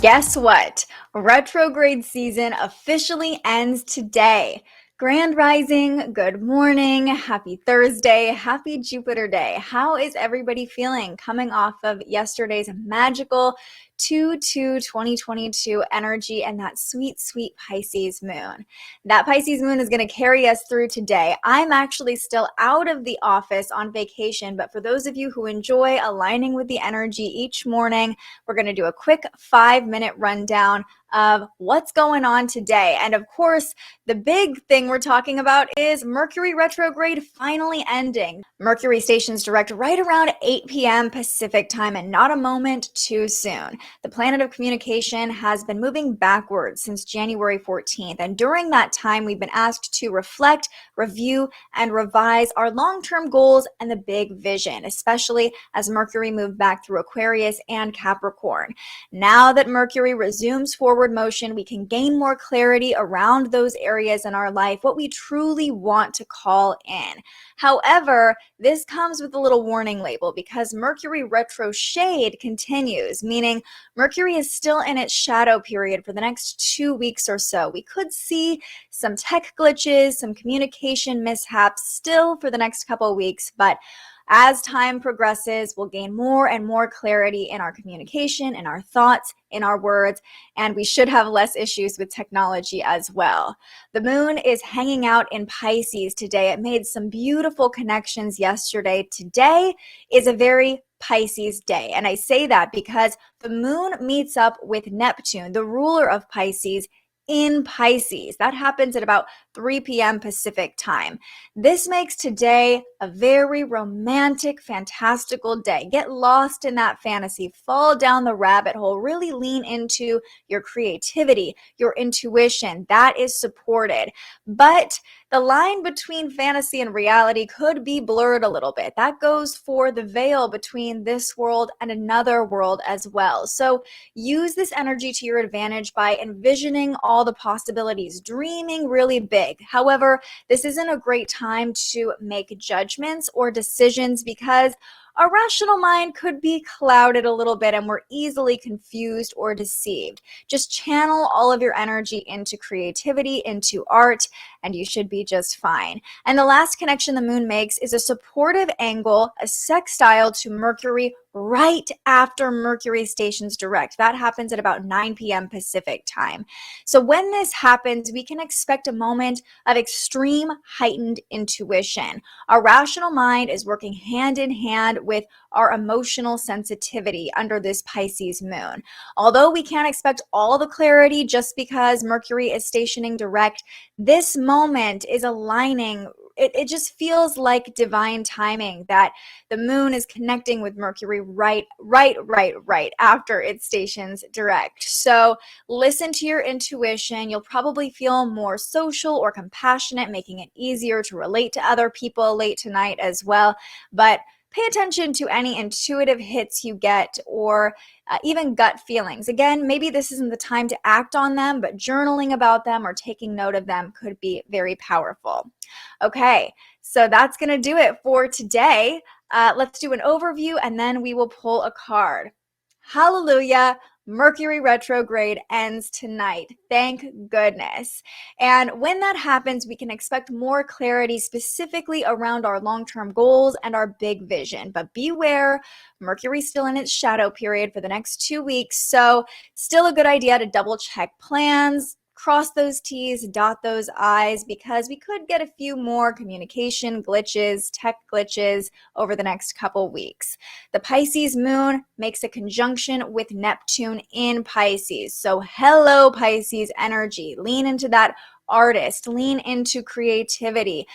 Guess what? Retrograde season officially ends today. Grand Rising, good morning, happy Thursday, happy Jupiter Day. How is everybody feeling coming off of yesterday's magical 2/2/2022 energy and that sweet, sweet Pisces moon? That Pisces moon is going to carry us through today. I'm actually still out of the office on vacation, but for those of you who enjoy aligning with the energy each morning, we're going to do a quick 5-minute rundown of what's going on today. And of course, the big thing we're talking about is Mercury retrograde finally ending. Mercury stations direct right around 8 p.m. Pacific time, and not a moment too soon. The planet of communication has been moving backwards since January 14th. And during that time, we've been asked to reflect, review, and revise our long-term goals and the big vision, especially as Mercury moved back through Aquarius and Capricorn. Now that Mercury resumes forward motion, we can gain more clarity around those areas in our life, what we truly want to call in. However, this comes with a little warning label because Mercury retrograde continues, meaning Mercury is still in its shadow period for the next 2 weeks or so. We could see some tech glitches, some communication mishaps still for the next couple of weeks, but as time progresses, we'll gain more and more clarity in our communication, in our thoughts, in our words, and we should have less issues with technology as well. The moon is hanging out in Pisces today. It made some beautiful connections yesterday. Today is a very Pisces day, and I say that because the moon meets up with Neptune, the ruler of Pisces, in Pisces. That happens at about 3 p.m. Pacific time. This makes today a very romantic, fantastical day. Get lost in that fantasy, fall down the rabbit hole, really lean into your creativity, your intuition. That is supported. But the line between fantasy and reality could be blurred a little bit. That goes for the veil between this world and another world as well. So use this energy to your advantage by envisioning all the possibilities, dreaming really big. However, this isn't a great time to make judgments or decisions because our rational mind could be clouded a little bit and we're easily confused or deceived. Just channel all of your energy into creativity, into art, and you should be just fine. And the last connection the moon makes is a supportive angle, a sextile to Mercury right after Mercury stations direct. That happens at about 9 p.m. Pacific time. So when this happens, we can expect a moment of extreme heightened intuition. Our rational mind is working hand in hand with our emotional sensitivity under this Pisces moon. Although we can't expect all the clarity just because Mercury is stationing direct, this moment is aligning. It just feels like divine timing that the moon is connecting with Mercury right after it stations direct. So listen to your intuition. You'll probably feel more social or compassionate, making it easier to relate to other people late tonight as well. But pay attention to any intuitive hits you get or even gut feelings. Again, maybe this isn't the time to act on them, but journaling about them or taking note of them could be very powerful. Okay, so that's going to do it for today. Let's do an overview and then we will pull a card. Hallelujah. Mercury retrograde ends tonight. Thank goodness. And when that happens, we can expect more clarity specifically around our long-term goals and our big vision. But beware, Mercury's still in its shadow period for the next 2 weeks. So still a good idea to double check plans, cross those T's, dot those I's, because we could get a few more communication glitches, tech glitches over the next couple weeks. The Pisces moon makes a conjunction with Neptune in Pisces. So hello, Pisces energy. Lean into that artist, lean into creativity,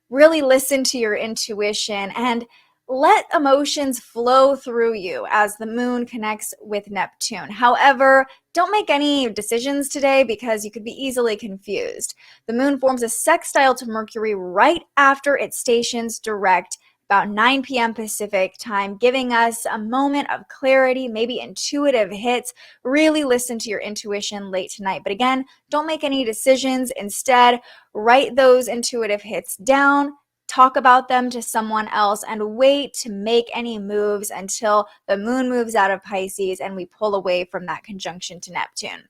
really listen to your intuition and let emotions flow through you as the moon connects with Neptune. However, don't make any decisions today because you could be easily confused. The moon forms a sextile to Mercury right after it stations direct about 9 p.m. Pacific time, giving us a moment of clarity, maybe intuitive hits. Really listen to your intuition late tonight. But again, don't make any decisions. Instead, write those intuitive hits down. talk about them to someone else, and wait to make any moves until the moon moves out of Pisces and we pull away from that conjunction to Neptune.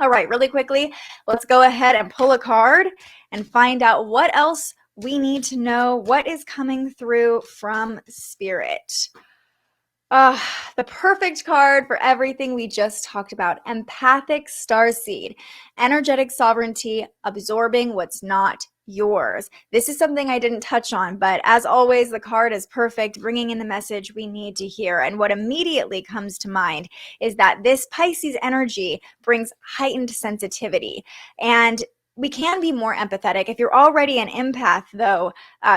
All right, really quickly, let's go ahead and pull a card and find out what else we need to know, what is coming through from Spirit. The perfect card for everything we just talked about. Empathic starseed, energetic sovereignty, absorbing what's not yours. This is something I didn't touch on, but as always, the card is perfect, bringing in the message we need to hear. And what immediately comes to mind is that this Pisces energy brings heightened sensitivity, and we can be more empathetic. If you're already an empath, though,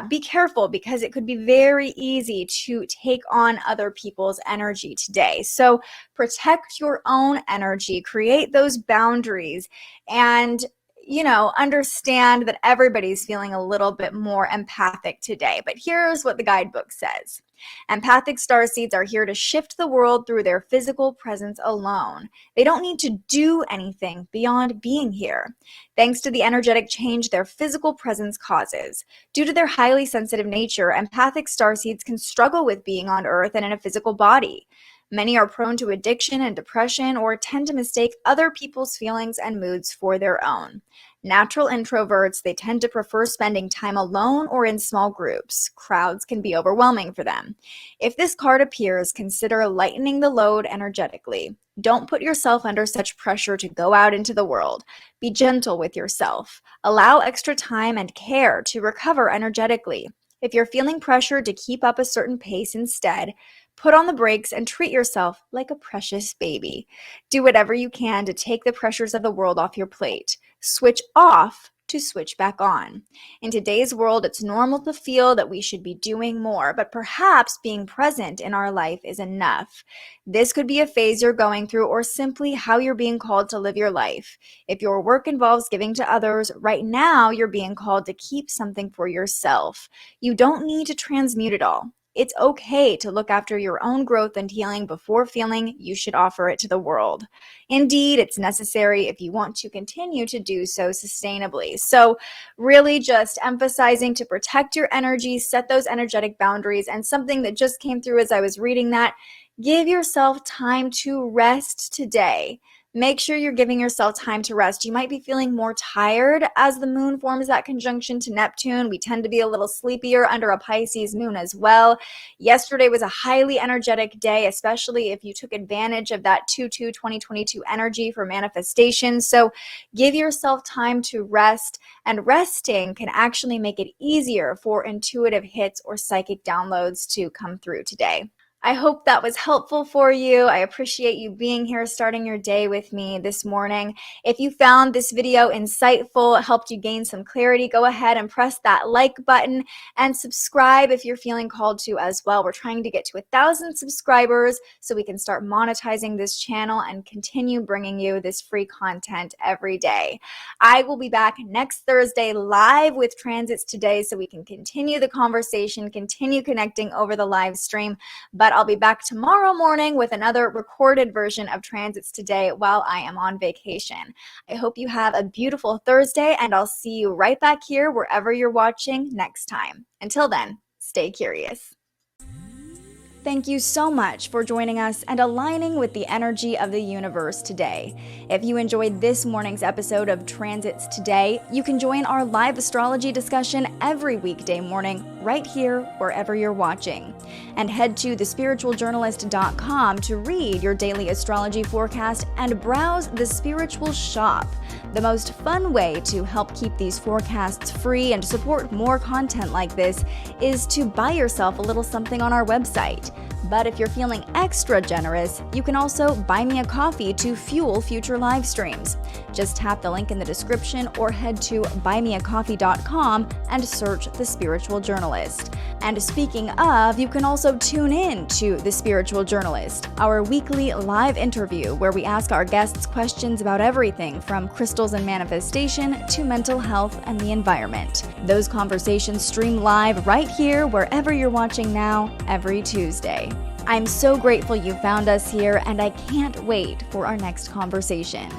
be careful, because it could be very easy to take on other people's energy today. So protect your own energy, create those boundaries, and understand that everybody's feeling a little bit more empathic today. But here's what the guidebook says. Empathic starseeds are here to shift the world through their physical presence alone. They don't need to do anything beyond being here, thanks to the energetic change their physical presence causes. Due to their highly sensitive nature, empathic starseeds can struggle with being on Earth and in a physical body. Many are prone to addiction and depression, or tend to mistake other people's feelings and moods for their own. Natural introverts, they tend to prefer spending time alone or in small groups. Crowds can be overwhelming for them. If this card appears, consider lightening the load energetically. Don't put yourself under such pressure to go out into the world. Be gentle with yourself. Allow extra time and care to recover energetically. If you're feeling pressured to keep up a certain pace instead, put on the brakes and treat yourself like a precious baby. Do whatever you can to take the pressures of the world off your plate. Switch off to switch back on. In today's world, it's normal to feel that we should be doing more, but perhaps being present in our life is enough. This could be a phase you're going through, or simply how you're being called to live your life. If your work involves giving to others, right now you're being called to keep something for yourself. You don't need to transmute it all. It's okay to look after your own growth and healing before feeling you should offer it to the world. Indeed, it's necessary if you want to continue to do so sustainably. So really just emphasizing to protect your energy, set those energetic boundaries, and something that just came through as I was reading that, give yourself time to rest today. Make sure you're giving yourself time to rest. You might be feeling more tired as the moon forms that conjunction to Neptune. We tend to be a little sleepier under a Pisces moon as well. Yesterday was a highly energetic day, especially if you took advantage of that 2/2/2022 energy for manifestation. So give yourself time to rest, and resting can actually make it easier for intuitive hits or psychic downloads to come through today. I hope that was helpful for you. I appreciate you being here, starting your day with me this morning. If you found this video insightful, helped you gain some clarity, go ahead and press that like button and subscribe if you're feeling called to as well. We're trying to get to 1,000 subscribers so we can start monetizing this channel and continue bringing you this free content every day. I will be back next Thursday live with transits today so we can continue the conversation, continue connecting over the live stream. But I'll be back tomorrow morning with another recorded version of Transits Today while I am on vacation. I hope you have a beautiful Thursday, and I'll see you right back here wherever you're watching next time. Until then, stay curious. Thank you so much for joining us and aligning with the energy of the universe today. If you enjoyed this morning's episode of Transits Today, you can join our live astrology discussion every weekday morning right here wherever you're watching. And head to thespiritualjournalist.com to read your daily astrology forecast and browse the Spiritual Shop. The most fun way to help keep these forecasts free and support more content like this is to buy yourself a little something on our website. But if you're feeling extra generous, you can also buy me a coffee to fuel future live streams. Just tap the link in the description or head to buymeacoffee.com and search The Spiritual Journalist. And speaking of, you can also tune in to The Spiritual Journalist, our weekly live interview where we ask our guests questions about everything from crystals and manifestation to mental health and the environment. Those conversations stream live right here wherever you're watching now every Tuesday. I'm so grateful you found us here, and I can't wait for our next conversation.